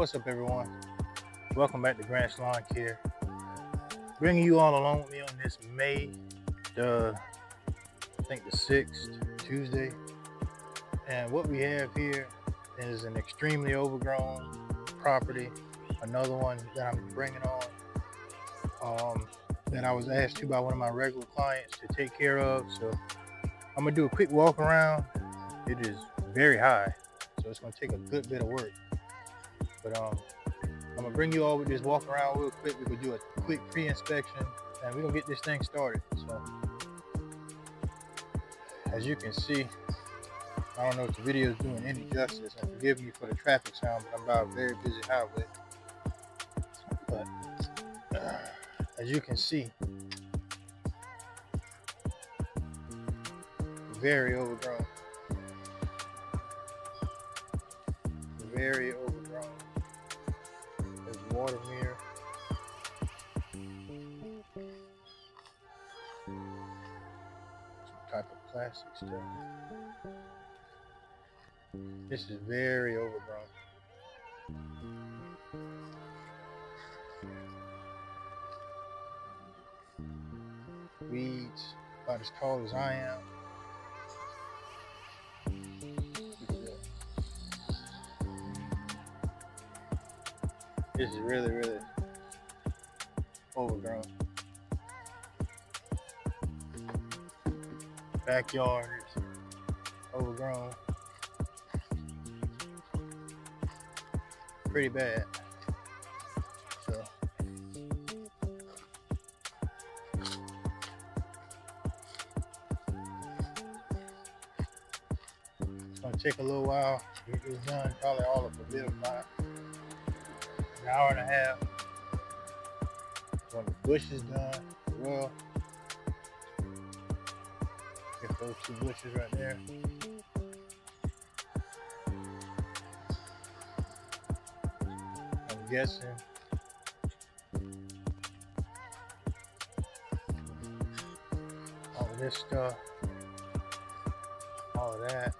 What's up, everyone? Welcome back to Grant's Lawn Care. Bringing you all along with me on this May the 6th, Tuesday. And what we have here is an extremely overgrown property. Another one that I'm bringing on that I was asked to by one of my regular clients to take care of. So I'm gonna do a quick walk around. It is very high, so it's gonna take a good bit of work. But I'm gonna bring you all with this walk around real quick. We could do a quick pre-inspection and we're gonna get this thing started. So as you can see, I don't know if the video is doing any justice, and forgive me for the traffic sound, but I'm about a very busy highway. But as you can see, very overgrown. Very overgrown. There's water mirror. Some type of plastic stuff. This is very overgrown. Weeds about as tall as I am. This is really overgrown. Backyard is overgrown. Pretty bad. So it's gonna take a little while to get this done, probably all of a bit of about an hour and a half. When the bush is done, well, get those two bushes right there. I'm guessing all of this stuff, all of that,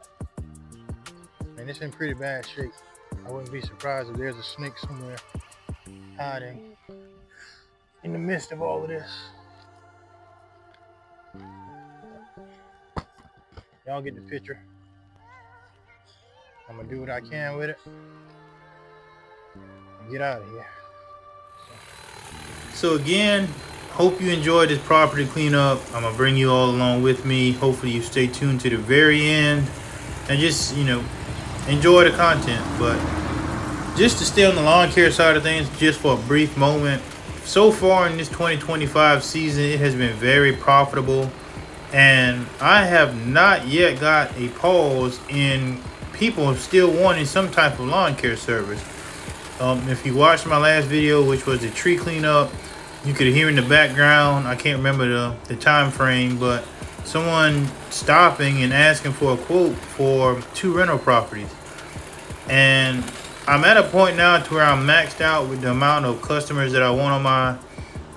and it's in pretty bad shape. I wouldn't be surprised if there's a snake somewhere hiding in the midst of all of this. Y'all get the picture. I'm gonna do what I can with it and get out of here. So again, hope you enjoyed this property cleanup. I'm gonna bring you all along with me. Hopefully you stay tuned to the very end and just, enjoy the content. But just to stay on the lawn care side of things, just for a brief moment, so far in this 2025 season, it has been very profitable, and I have not yet got a pause in people still wanting some type of lawn care service. If you watched my last video, which was the tree cleanup, you could hear in the background, I can't remember the time frame, but someone stopping and asking for a quote for 2 rental properties. And I'm at a point now to where I'm maxed out with the amount of customers that I want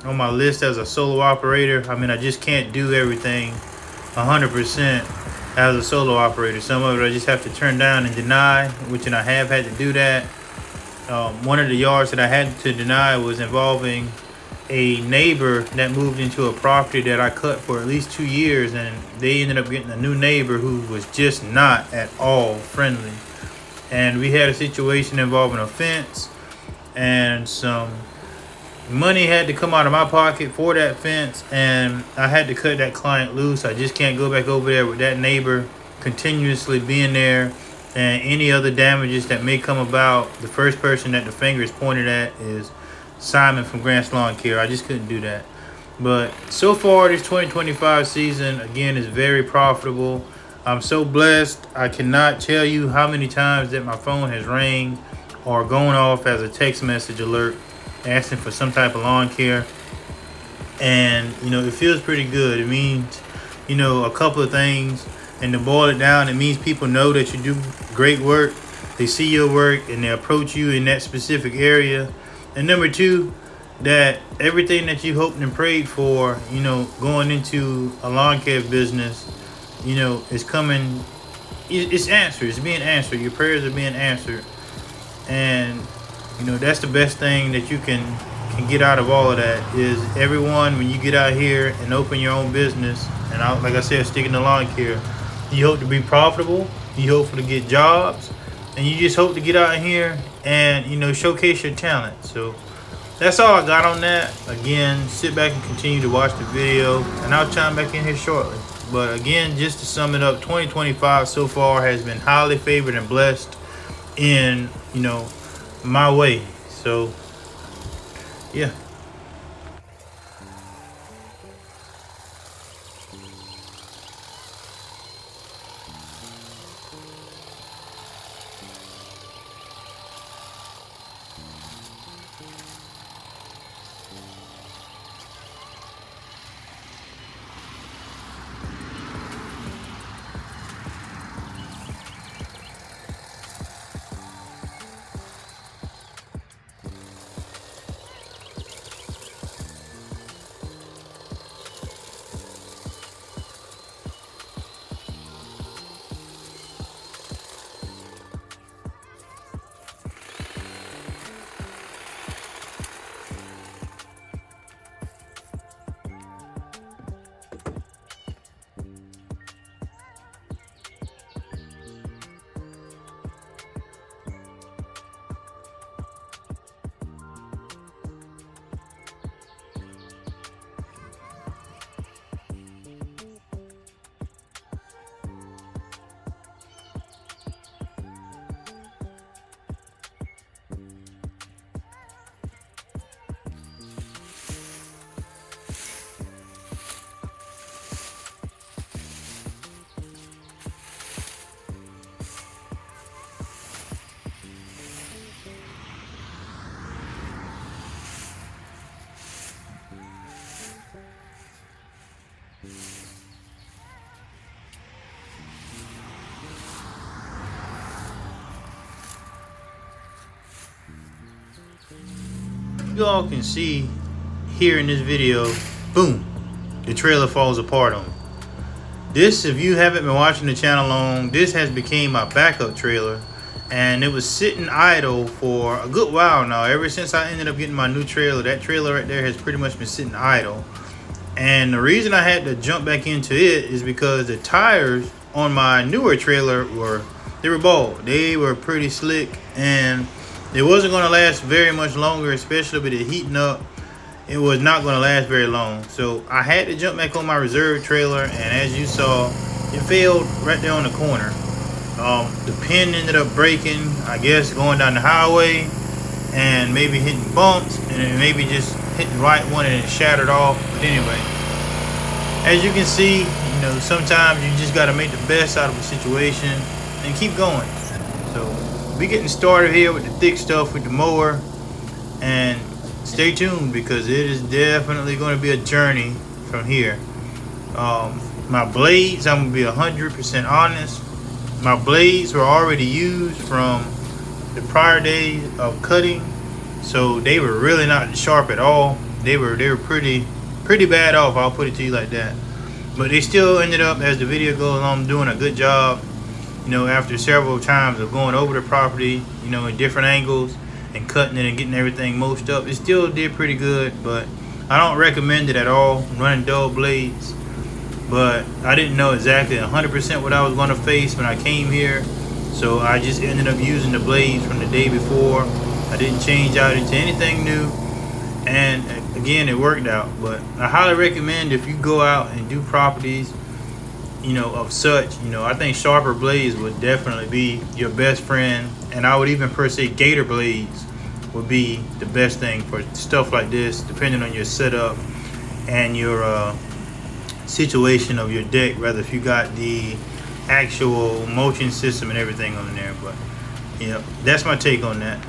on my list as a solo operator. I mean, I just can't do everything 100% as a solo operator. Some of it I just have to turn down and deny, which I have had to do that. One of the yards that I had to deny was involving a neighbor that moved into a property that I cut for at least 2 years, and they ended up getting a new neighbor who was just not at all friendly. And we had a situation involving a fence, and some money had to come out of my pocket for that fence, and I had to cut that client loose. I just can't go back over there with that neighbor continuously being there, and any other damages that may come about. The first person that the finger is pointed at is Simon from Grant's Lawn Care. I just couldn't do that. But so far, this 2025 season, again, is very profitable. I'm so blessed. I cannot tell you how many times that my phone has rang or gone off as a text message alert asking for some type of lawn care. And, it feels pretty good. It means, a couple of things. And to boil it down, it means people know that you do great work. They see your work and they approach you in that specific area. And number 2, that everything that you hoped and prayed for, going into a lawn care business, is coming. It's answered. It's being answered. Your prayers are being answered. And That's the best thing that you can get out of all of that is everyone, when you get out here and open your own business, and like I said, sticking to lawn care, you hope to be profitable, you hope to get jobs, and you just hope to get out here and showcase your talent. So that's all I got on that. Again, sit back and continue to watch the video, and I'll chime back in here shortly. But again, just to sum it up, 2025 so far has been highly favored and blessed in my way. So yeah. You all can see here in this video, boom, the trailer falls apart on me. This, if you haven't been watching the channel long, this has became my backup trailer, and it was sitting idle for a good while now. Ever since I ended up getting my new trailer, that trailer right there has pretty much been sitting idle. And the reason I had to jump back into it is because the tires on my newer trailer were bald. They were pretty slick, and it wasn't going to last very much longer, especially with it heating up. It was not going to last very long. So I had to jump back on my reserve trailer, and as you saw, it failed right there on the corner. The pin ended up breaking, I guess, going down the highway and maybe hitting bumps, and then maybe just hit the right one and it shattered off. But anyway, as you can see, sometimes you just got to make the best out of a situation and keep going. So we getting started here with the thick stuff with the mower, and stay tuned because it is definitely going to be a journey from here. My blades, I'm going to be 100% honest, my blades were already used from the prior days of cutting, so they were really not sharp at all. They were pretty bad off, I'll put it to you like that. But they still ended up, as the video goes on, doing a good job. After several times of going over the property, in different angles and cutting it and getting everything mulched up, it still did pretty good. But I don't recommend it at all, running dull blades. But I didn't know exactly 100% what I was going to face when I came here, so I just ended up using the blades from the day before. I didn't change out into anything new, and again, it worked out. But I highly recommend, if you go out and do properties of such, I think sharper blades would definitely be your best friend, and I would even per se gator blades would be the best thing for stuff like this, depending on your setup and your situation of your deck, rather if you got the actual mulching system and everything on there. But that's my take on that.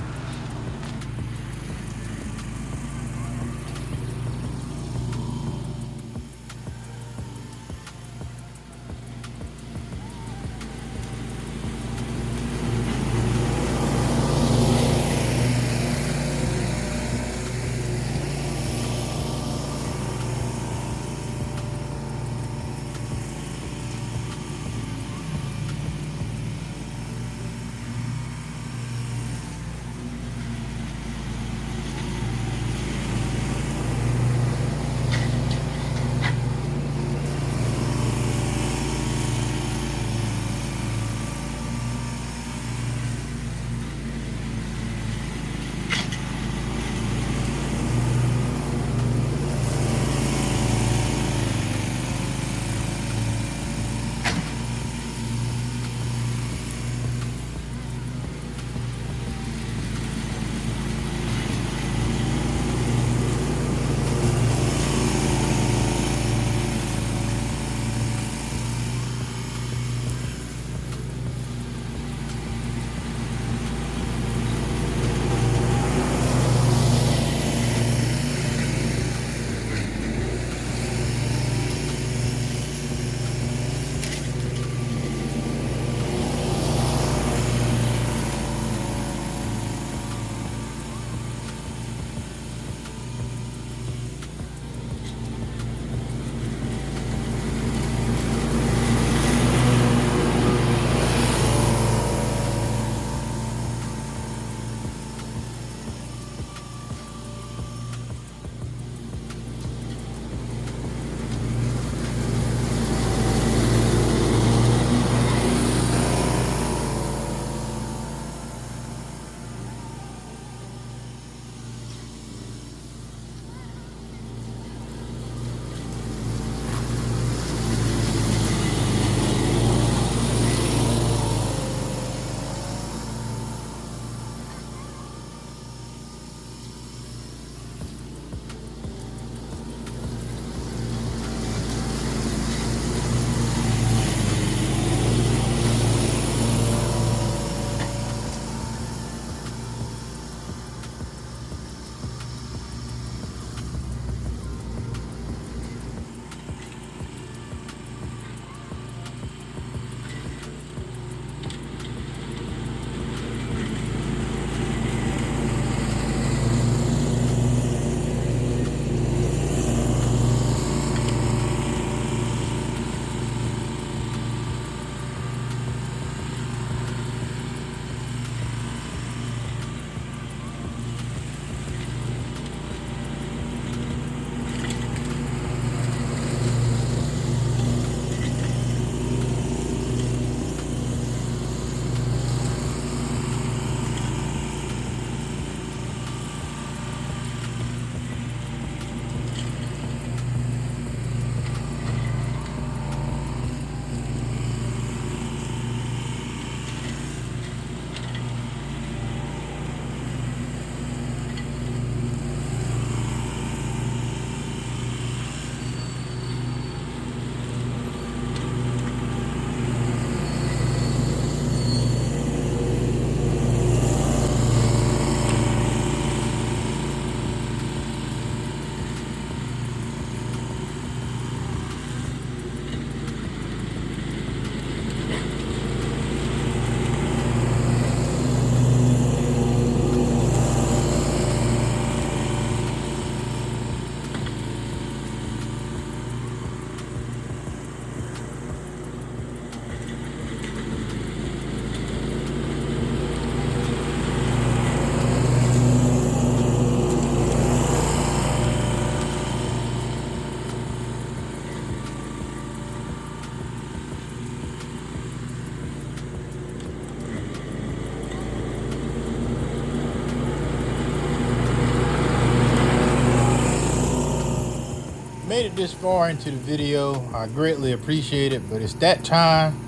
made it this far into the video, I greatly appreciate it, but it's that time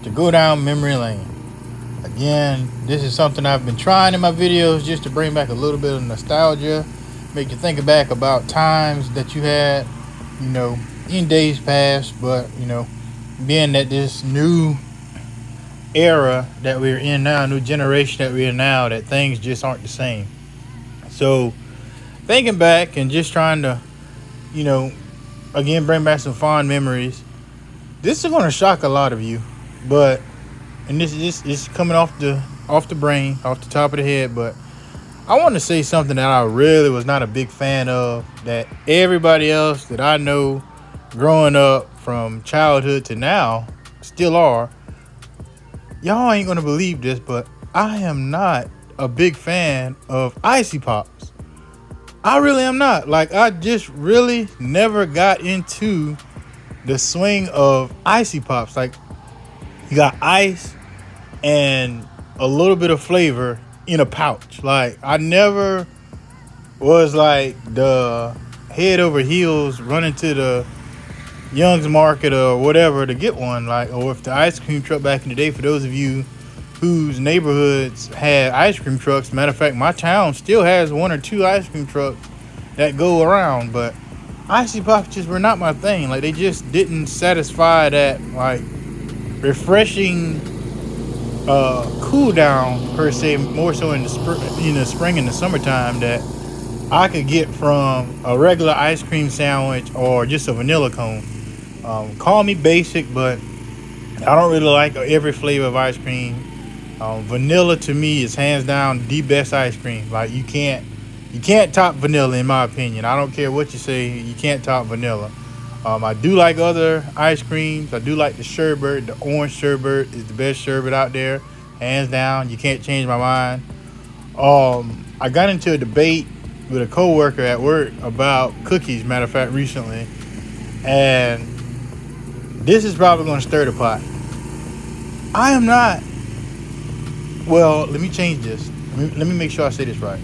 to go down memory lane. Again, this is something I've been trying in my videos just to bring back a little bit of nostalgia, make you think back about times that you had, in days past. But, being that this new era that we're in now, new generation that we're in now, that things just aren't the same. So thinking back and just trying to, again, bring back some fond memories. This is going to shock a lot of you, but, and this is coming off the brain, off the top of the head, but I want to say something that I really was not a big fan of, that everybody else that I know growing up from childhood to now still are. Y'all ain't going to believe this, but I am not a big fan of Icy Pops. I really am not. Like, I just really never got into the swing of Icy Pops. Like, you got ice and a little bit of flavor in a pouch. Like, I never was like the head over heels running to the Young's Market or whatever to get one. Like, or if the ice cream truck back in the day, for those of you whose neighborhoods had ice cream trucks, matter of fact, my town still has 1 or 2 ice cream trucks that go around, but Icy Pops just were not my thing. Like, they just didn't satisfy that, like, refreshing cool down per se, more so in the spring and the summertime, that I could get from a regular ice cream sandwich or just a vanilla cone. Call me basic, but I don't really like every flavor of ice cream. Vanilla to me is hands down the best ice cream. Like, you can't top vanilla, in my opinion. I don't care what you say, you can't top vanilla. I do like other ice creams. I do like the sherbet. The orange sherbet is the best sherbet out there, hands down. You can't change my mind. I got into a debate with a coworker at work about cookies, matter of fact, recently, and this is probably going to stir the pot. I am not. Well, let me change this. Let me make sure I say this right.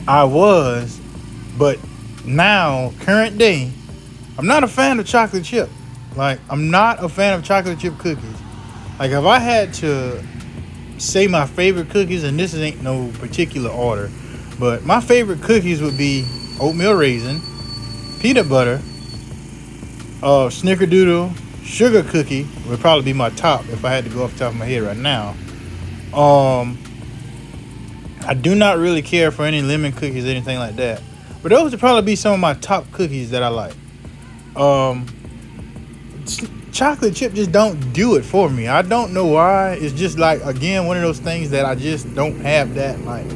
I was, but now, current day, I'm not a fan of chocolate chip. Like, I'm not a fan of chocolate chip cookies. Like, if I had to say my favorite cookies, and this ain't no particular order, but my favorite cookies would be oatmeal raisin, peanut butter, snickerdoodle, sugar cookie would probably be my top if I had to go off the top of my head right now. I do not really care for any lemon cookies or anything like that, but those would probably be some of my top cookies that I like. Chocolate chip just don't do it for me. I don't know why. It's just like, again, one of those things that I just don't have that like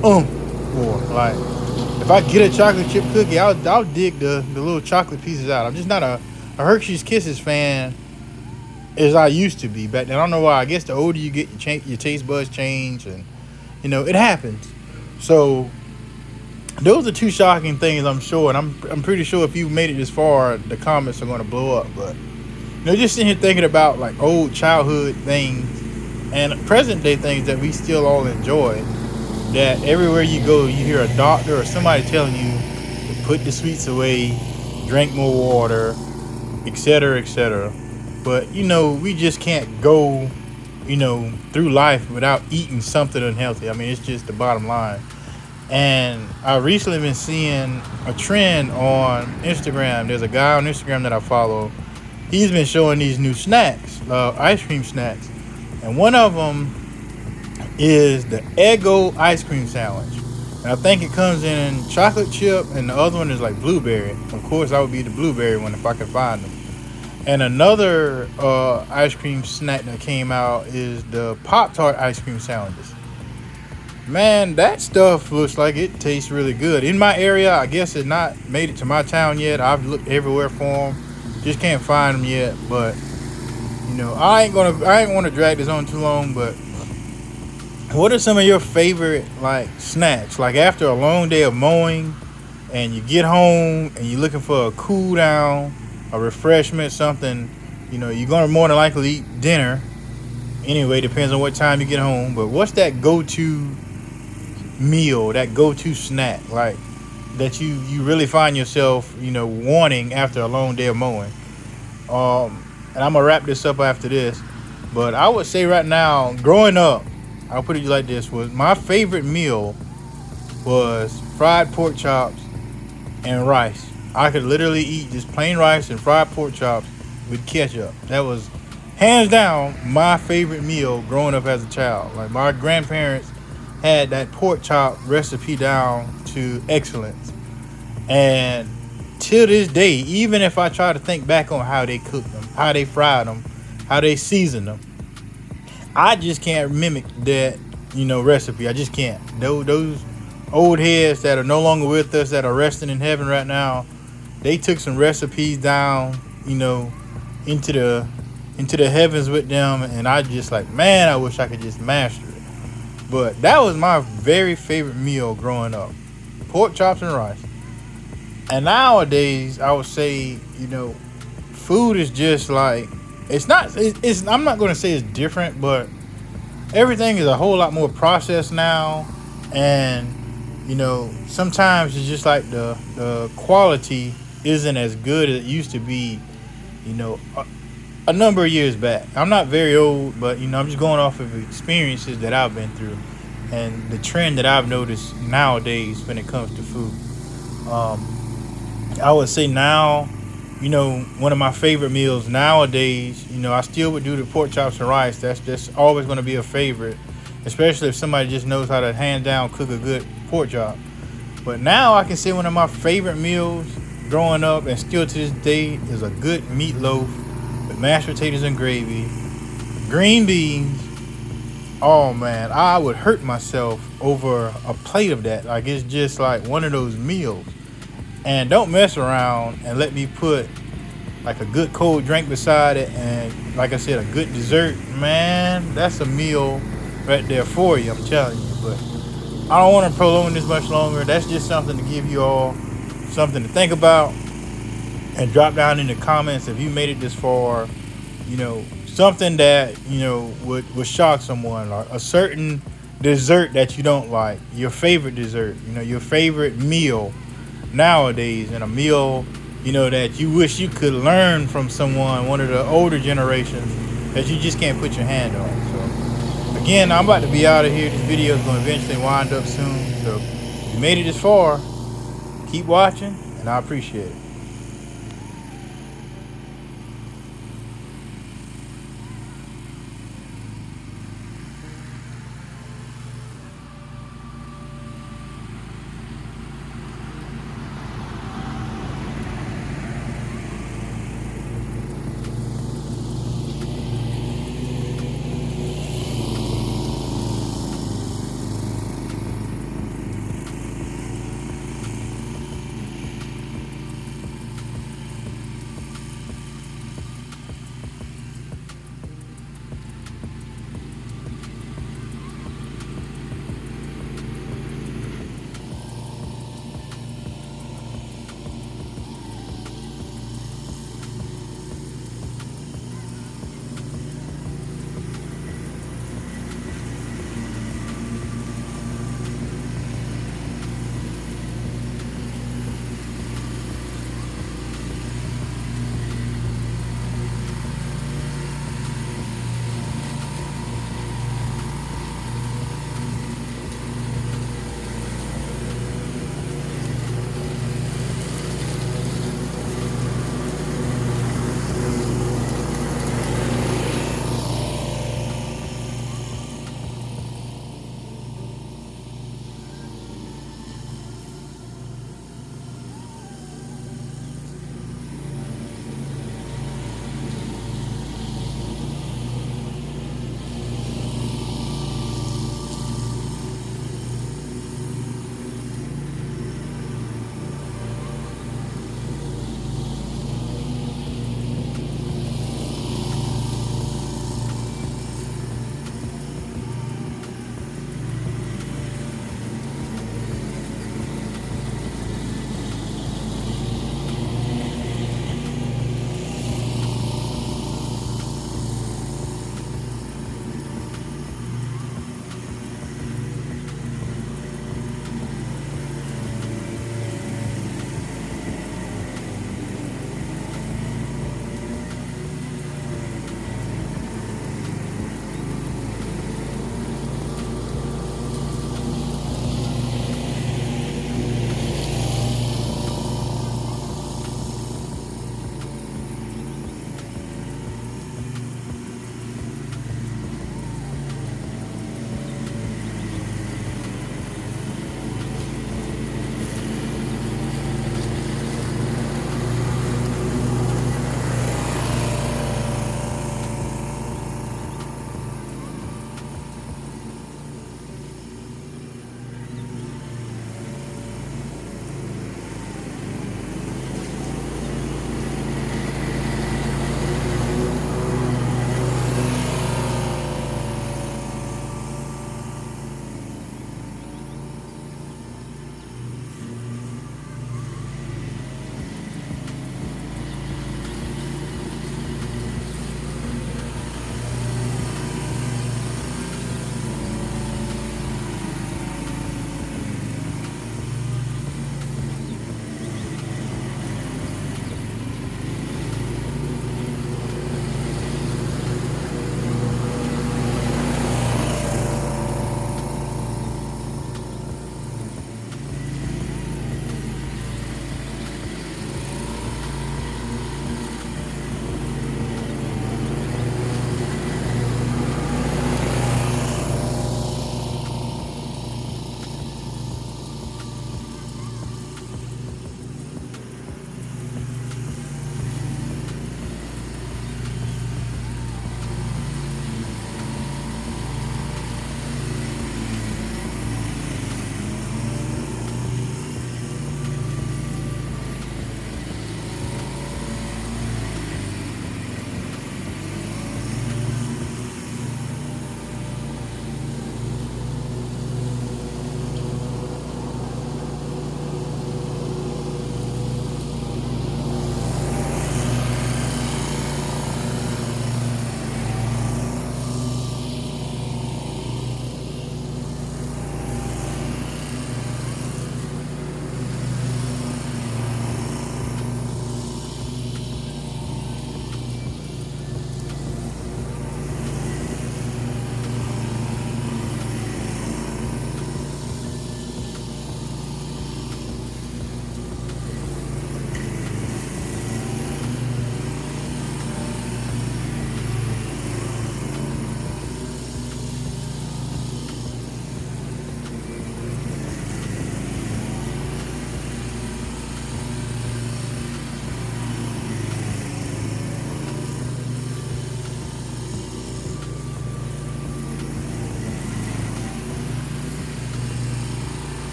for. Like, if I get a chocolate chip cookie, I'll dig the little chocolate pieces out. I'm just not a Hershey's Kisses fan as I used to be back then. I don't know why. I guess the older you get, your taste buds change, and it happens. So those are 2 shocking things, I'm sure, and I'm pretty sure if you made it this far, the comments are going to blow up. But just sitting here thinking about like old childhood things and present day things that we still all enjoy, that everywhere you go, you hear a doctor or somebody telling you to put the sweets away, drink more water, etc., etc. But we just can't go through life without eating something unhealthy. I mean, it's just the bottom line. And I recently been seeing a trend on Instagram. There's a guy on Instagram that I follow. He's been showing these new snacks, ice cream snacks, and one of them is the Eggo ice cream sandwich. And I think it comes in chocolate chip, and the other one is like blueberry. Of course, I would be the blueberry one if I could find them. And another ice cream snack that came out is the Pop-Tart ice cream sandwiches. Man, that stuff looks like it tastes really good. In my area, I guess it's not made it to my town yet. I've looked everywhere for them, just can't find them yet. But I ain't want to drag this on too long. But what are some of your favorite like snacks? Like, after a long day of mowing, and you get home and you're looking for a cool down, a refreshment, something, you're gonna more than likely eat dinner anyway, depends on what time you get home. But what's that go-to meal, that go-to snack? Like, that you really find yourself, wanting after a long day of mowing. And I'm gonna wrap this up after this, but I would say right now, growing up, I'll put it like this: was my favorite meal was fried pork chops and rice. I could literally eat just plain rice and fried pork chops with ketchup. That was hands down my favorite meal growing up as a child. Like, my grandparents had that pork chop recipe down to excellence. And till this day, even if I try to think back on how they cooked them, how they fried them, how they seasoned them, I just can't mimic that, recipe. I just can't. Those old heads that are no longer with us, that are resting in heaven right now, they took some recipes down, into the heavens with them, and I just like, man, I wish I could just master it. But that was my very favorite meal growing up: pork chops and rice. And nowadays, I would say, food is just like, it's not. It's I'm not going to say it's different, but everything is a whole lot more processed now, and sometimes it's just like the quality isn't as good as it used to be. A number of years back. I'm not very old, but I'm just going off of experiences that I've been through, and the trend that I've noticed nowadays when it comes to food. I would say now, one of my favorite meals nowadays, I still would do the pork chops and rice. That's always going to be a favorite, especially if somebody just knows how to hand down cook a good pork chop. But now I can say one of my favorite meals growing up and still to this day is a good meatloaf with mashed potatoes and gravy, green beans. Oh man, I would hurt myself over a plate of that. Like, it's just like one of those meals. And don't mess around and let me put like a good cold drink beside it, and like I said, a good dessert. Man, that's a meal right there for you, I'm telling you. But I don't want to prolong this much longer. That's just something to give you all something to think about. And drop down in the comments if you made it this far, something that, would shock someone, or a certain dessert that you don't like, your favorite dessert, your favorite meal nowadays, and a meal, that you wish you could learn from someone, one of the older generations, that you just can't put your hand on. So again, I'm about to be out of here. This video is going to eventually wind up soon. So if you made it this far, keep watching, and I appreciate it.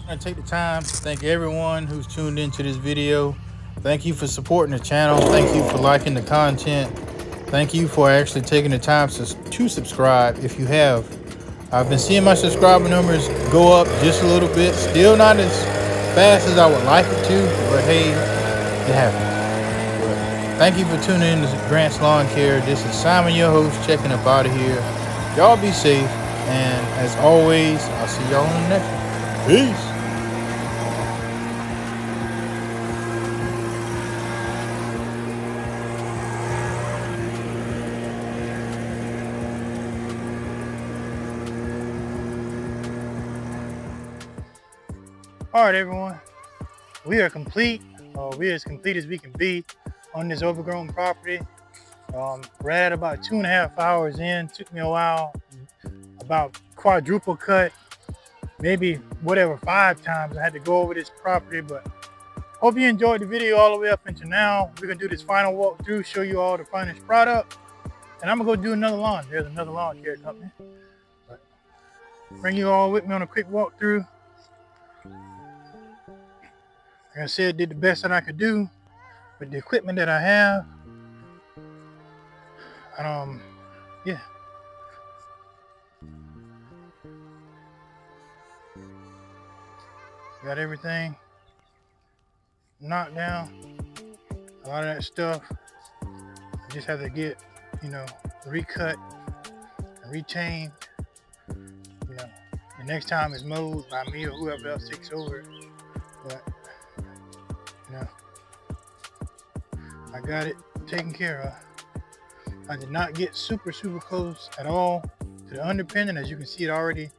I take the time to thank everyone who's tuned into this video. Thank you for supporting the channel. Thank you for liking the content. Thank you for actually taking the time to subscribe if you have. I've been seeing my subscriber numbers go up just a little bit. Still not as fast as I would like it to, but hey, it happens. But thank you for tuning in to Grant's Lawn Care. This is Simon, your host, checking up out of here. Y'all be safe, and as always, I'll see y'all in the next one. Peace. All right, everyone, we are complete. We're as complete as we can be on this overgrown property. We're at about 2.5 hours in. Took me a while, about quadruple cut, maybe whatever 5 times I had to go over this property. But hope you enjoyed the video all the way up until now. We're gonna do this final walkthrough, show you all the finished product, and I'm gonna go do another lawn. There's another lawn care company. But bring you all with me on a quick walkthrough. Like I said, did the best that I could do with the equipment that I have. Yeah. Got everything knocked down. A lot of that stuff I just have to get, recut and retained. The next time it's mowed by me or whoever else takes over. But I got it taken care of. I did not get super close at all to the underpinning. As you can see, it already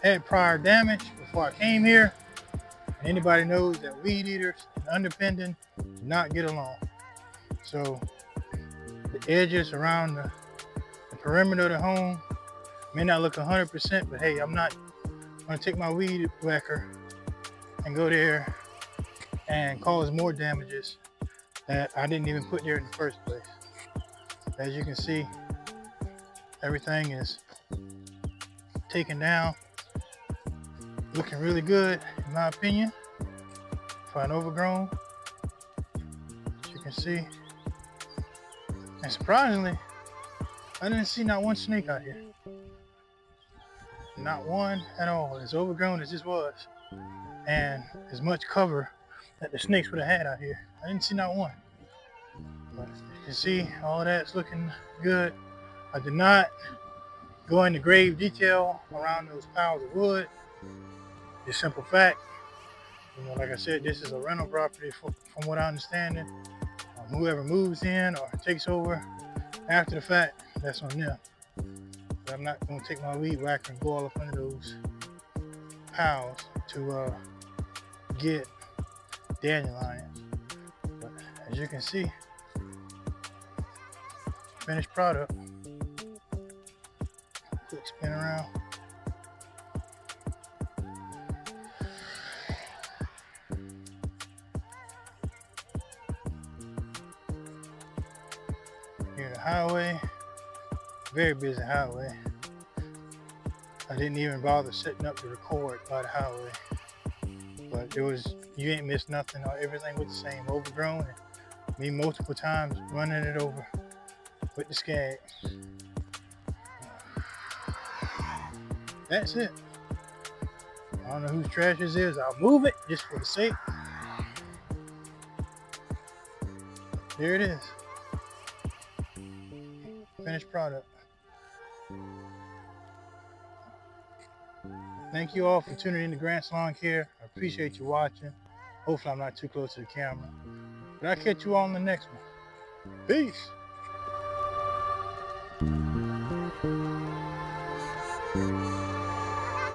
had prior damage before I came here. And anybody knows that weed eaters and underpinning do not get along. So the edges around the perimeter of the home may not look 100%, but hey, I'm not gonna take my weed whacker and go there and cause more damages that I didn't even put there in the first place. As you can see, everything is taken down, looking really good in my opinion for an overgrown, as you can see. And surprisingly, I didn't see not one snake out here. Not one at all, as overgrown as this was, and as much cover that the snakes would have had out here. I didn't see not one. But you can see all of that's looking good. I did not go into grave detail around those piles of wood. The simple fact, like I said, this is a rental property from what I understand. Whoever moves in or takes over after the fact, that's on them. But I'm not going to take my weed whacker and go all up under those piles to get dandelions. But as you can see, finished product. Quick spin around. Near the highway. Very busy highway. I didn't even bother setting up to record by the highway. But it was, you ain't missed nothing. Everything was the same, overgrown. And me multiple times running it over with the skag. That's it. I don't know whose trash this is. I'll move it just for the sake. There it is. Finished product. Thank you all for tuning in to Grant's Lawn Care. I appreciate you watching. Hopefully I'm not too close to the camera. But I'll catch you all in the next one. Peace.